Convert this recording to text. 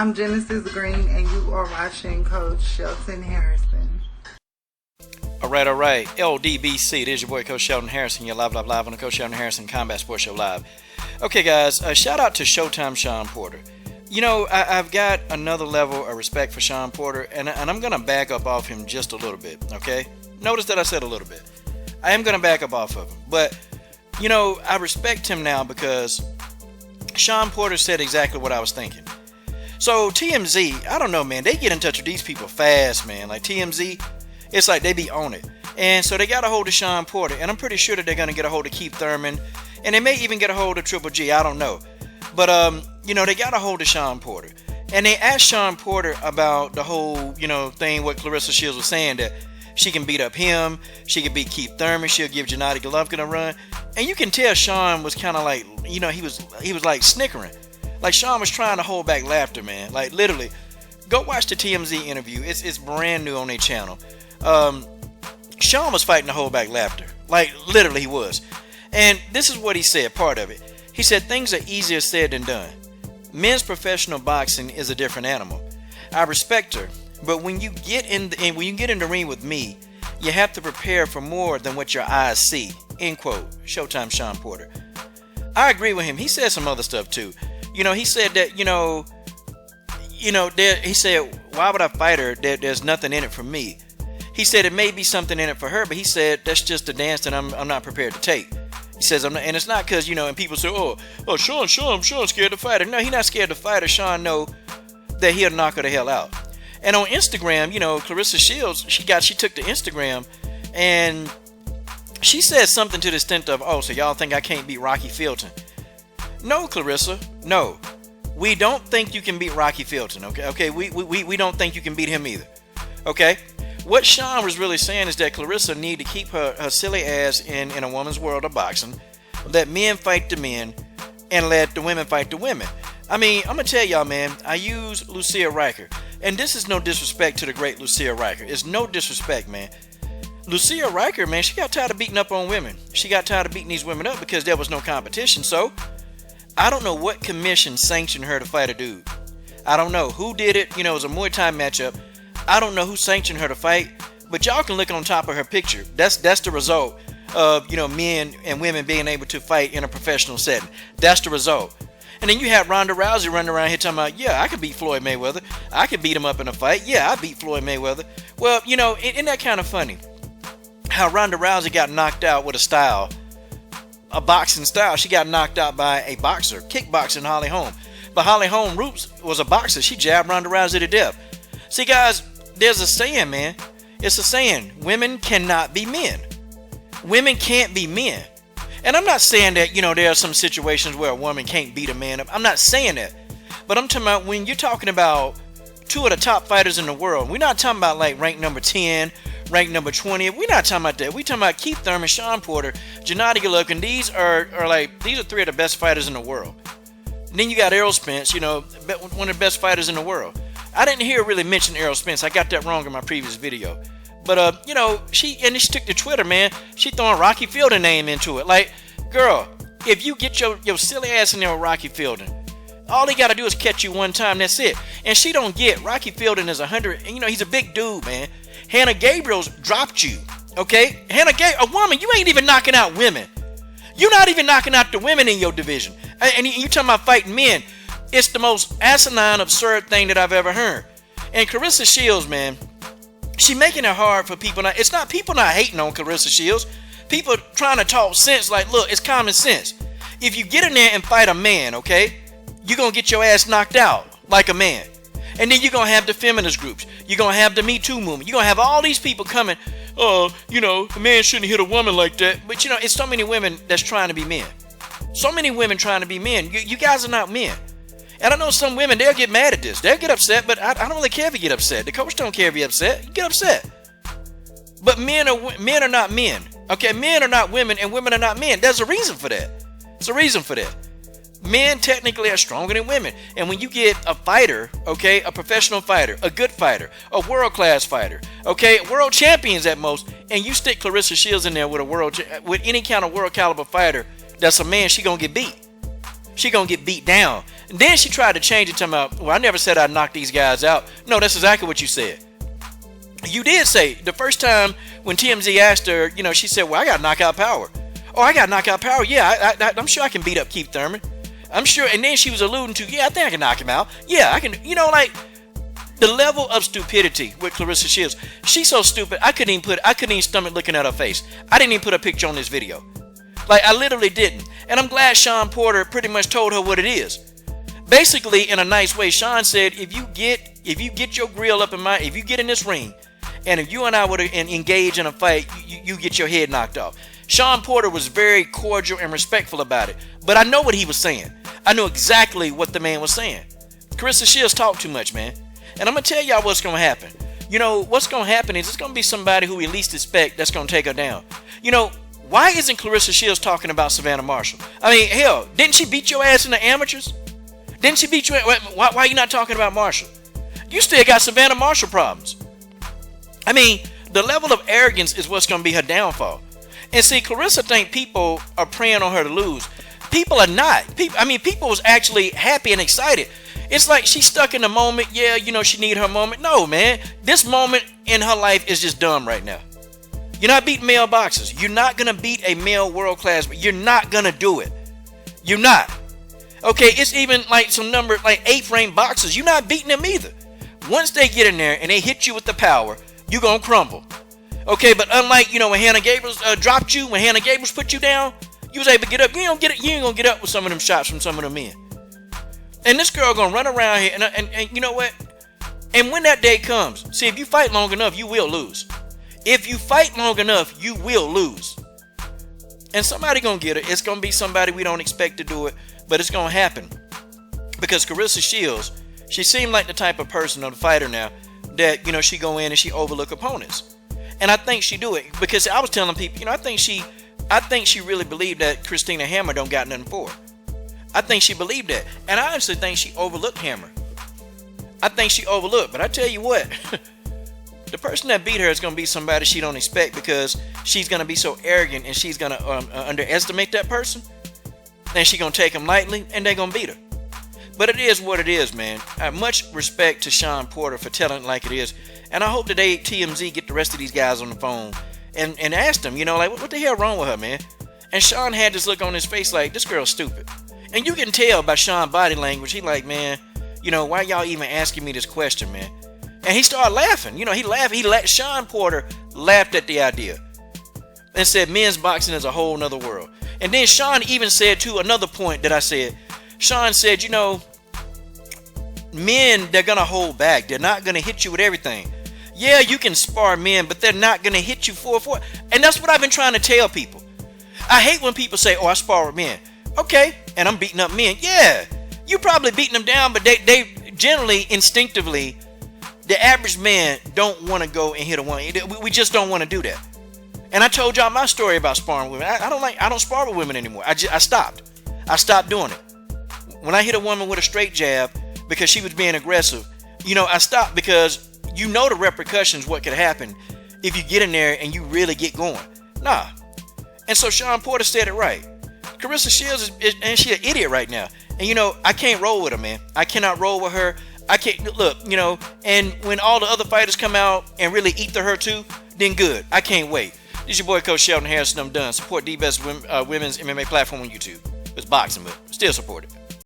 I'm Genesis Green, and you are watching Coach Shelton Harrison. All right. LDBC. There's your boy, Coach Shelton Harrison. You're live on the Coach Shelton Harrison Combat Sports Show Live. Okay, guys. Shout out to Showtime Shawn Porter. You know, I've got another level of respect for Shawn Porter, and I'm going to back up off him just a little bit, okay? Notice that I said a little bit. I am going to back up off of him. But, you know, I respect him now because Shawn Porter said exactly what I was thinking. So TMZ, I don't know, man. They get in touch with these people fast, man. Like TMZ, it's like they be on it. And so they got a hold of Shawn Porter. And I'm pretty sure that they're going to get a hold of Keith Thurman. And they may even get a hold of Triple G. I don't know. But, you know, they got a hold of Shawn Porter. And they asked Shawn Porter about the whole, you know, thing what Claressa Shields was saying, that she can beat up him. She can beat Keith Thurman. She'll give Gennady Golovkin a run. And you can tell Shawn was kind of like, you know, he was like snickering. Like Shawn was trying to hold back laughter, man. Like literally, go watch the TMZ interview. It's brand new on their channel. Shawn was fighting to hold back laughter. Like literally he was. And this is what he said, part of it. He said things are easier said than done. Men's professional boxing is a different animal. I respect her, but when you get in the ring with me, you have to prepare for more than what your eyes see. End quote. Showtime Shawn Porter. I agree with him. He said some other stuff too. You know, he said that, he said, why would I fight her? There's nothing in it for me. He said it may be something in it for her, but he said that's just a dance that I'm not prepared to take. He says, and it's not because, you know, and people say, oh, Shawn's scared to fight her. No, he's not scared to fight her. Shawn know that he'll knock her the hell out. And on Instagram, you know, Claressa Shields, she took to Instagram and she said something to the extent of, oh, so y'all think I can't beat Rocky Filton? No, Claressa, no. We don't think you can beat Rocky Filton, okay? We don't think you can beat him either, okay? What Shawn was really saying is that Claressa need to keep her silly ass in a woman's world of boxing, let men fight the men, and let the women fight the women. I mean, I'm going to tell y'all, man, I use Lucia Riker, and this is no disrespect to the great Lucia Riker. It's no disrespect, man. Lucia Riker, man, she got tired of beating up on women. She got tired of beating these women up because there was no competition, so I don't know what commission sanctioned her to fight a dude. I don't know who did it. You know, it was a Muay Thai matchup. I don't know who sanctioned her to fight, but y'all can look on top of her picture. That's the result of, you know, men and women being able to fight in a professional setting. That's the result. And then you have Ronda Rousey running around here talking about, yeah, I could beat Floyd Mayweather. I could beat him up in a fight. Yeah, I beat Floyd Mayweather. Well, you know, isn't that kind of funny? How Ronda Rousey got knocked out with a boxing style. She got knocked out by a boxer, kickboxing Holly Holm. But Holly Holm Roots was a boxer. She jabbed Ronda Rousey to death. See, guys, there's a saying, man. It's a saying. Women cannot be men. Women can't be men. And I'm not saying that, you know, there are some situations where a woman can't beat a man up. I'm not saying that. But I'm talking about when you're talking about two of the top fighters in the world. We're not talking about like rank number 10, rank number 20. We're not talking about that. We're talking about Keith Thurman, Shawn Porter, Gennady Golovkin. These are three of the best fighters in the world. And then you got Errol Spence, you know, one of the best fighters in the world. I didn't hear really mention Errol Spence. I got that wrong in my previous video. But, you know, she took to Twitter, man. She throwing Rocky Filton name into it. Like, girl, if you get your silly ass in there with Rocky Filton, all he got to do is catch you one time. That's it. And she don't get Rocky Filton is 100. And, you know, he's a big dude, man. Hannah Gabriel's dropped you, okay? A woman, you ain't even knocking out women. You're not even knocking out the women in your division. And you talking about fighting men. It's the most asinine, absurd thing that I've ever heard. And Claressa Shields, man, she making it hard for people. It's not people not hating on Claressa Shields. People trying to talk sense like, look, it's common sense. If you get in there and fight a man, okay, you're going to get your ass knocked out like a man. And then you're going to have the feminist groups. You're going to have the Me Too movement. You're going to have all these people coming, you know, a man shouldn't hit a woman like that. But, you know, it's so many women that's trying to be men. So many women trying to be men. You guys are not men. And I know some women, they'll get mad at this. They'll get upset, but I don't really care if you get upset. The coach don't care if you upset. You get upset. But men are not men. Okay, men are not women and women are not men. There's a reason for that. There's a reason for that. Men technically are stronger than women. And when you get a fighter, okay, a professional fighter, a good fighter, a world-class fighter, okay, world champions at most, and you stick Claressa Shields in there with any kind of world caliber fighter that's a man, she gonna get beat. She gonna get beat down. And then she tried to change it to about, well, I never said I'd knock these guys out. No, that's exactly what you said. You did say the first time when TMZ asked her, you know, she said, well, I got knockout power. Oh, I got knockout power. Yeah, I'm sure I can beat up Keith Thurman. I'm sure. And then she was alluding to, yeah, I think I can knock him out. Yeah, I can. You know, like the level of stupidity with Claressa Shields. She's so stupid. I couldn't even stomach looking at her face. I didn't even put a picture on this video. Like, I literally didn't. And I'm glad Shawn Porter pretty much told her what it is. Basically, in a nice way, Shawn said, if you get your grill up in my, if you get in this ring, and if you and I were to engage in a fight, you get your head knocked off. Shawn Porter was very cordial and respectful about it. But I know what he was saying. I know exactly what the man was saying. Claressa Shields talk too much, man. And I'm going to tell y'all what's going to happen. You know, what's going to happen is it's going to be somebody who we least expect that's going to take her down. You know, why isn't Claressa Shields talking about Savannah Marshall? I mean, hell, didn't she beat your ass in the amateurs? Didn't she beat you? Why are you not talking about Marshall? You still got Savannah Marshall problems. I mean, the level of arrogance is what's going to be her downfall. And see, Claressa think people are preying on her to lose. People are not. People was actually happy and excited. It's like she's stuck in the moment. Yeah, you know, she need her moment. No, man. This moment in her life is just dumb right now. You're not beating male boxers. You're not going to beat a male world class. You're not going to do it. You're not. Okay, it's even like some number, like 8-frame boxers. You're not beating them either. Once they get in there and they hit you with the power, you're going to crumble. Okay, but unlike, you know, when Hannah Gabriels dropped you, when Hannah Gabriels put you down, you was able to get up. You ain't gonna get up with some of them shots from some of them men. And this girl gonna run around here, and you know what? And when that day comes, see, if you fight long enough, you will lose. If you fight long enough, you will lose. And somebody gonna get it. It's gonna be somebody we don't expect to do it, but it's gonna happen. Because Claressa Shields, she seemed like the type of person or the fighter now that, you know, she go in and she overlook opponents. And I think she do it because I was telling people, you know, I think she really believed that Christina Hammer don't got nothing for her. I think she believed that. And I honestly think she overlooked Hammer. I think she overlooked. But I tell you what, the person that beat her is going to be somebody she don't expect because she's going to be so arrogant and she's going to underestimate that person. And she's going to take him lightly and they're going to beat her. But it is what it is, man. Much respect to Shawn Porter for telling it like it is. And I hope today TMZ get the rest of these guys on the phone and ask them, you know, like, what the hell wrong with her, man? And Shawn had this look on his face like, this girl's stupid. And you can tell by Shawn's body language, he like, man, you know, why y'all even asking me this question, man? And he started laughing. You know, he laughed. Shawn Porter laughed at the idea and said men's boxing is a whole nother world. And then Shawn even said, too, another point that I said. Shawn said, you know, men, they're going to hold back. They're not going to hit you with everything. Yeah, you can spar men, but they're not going to hit you 4-4. And that's what I've been trying to tell people. I hate when people say, oh, I spar with men. Okay, and I'm beating up men. Yeah, you probably beating them down, but they generally, instinctively, the average man don't want to go and hit a one. We just don't want to do that. And I told y'all my story about sparring women. I don't spar with women anymore. I stopped. I stopped doing it. When I hit a woman with a straight jab because she was being aggressive, you know, I stopped because you know the repercussions, what could happen if you get in there and you really get going. Nah. And so Shawn Porter said it right. Claressa Shields and she an idiot right now. And you know, I can't roll with her, man. I cannot roll with her. I can't, look, you know, and when all the other fighters come out and really eat to her too, then good. I can't wait. This is your boy Coach Sheldon Harrison. I'm done. Support the best women's MMA platform on YouTube. It's boxing, but still support it.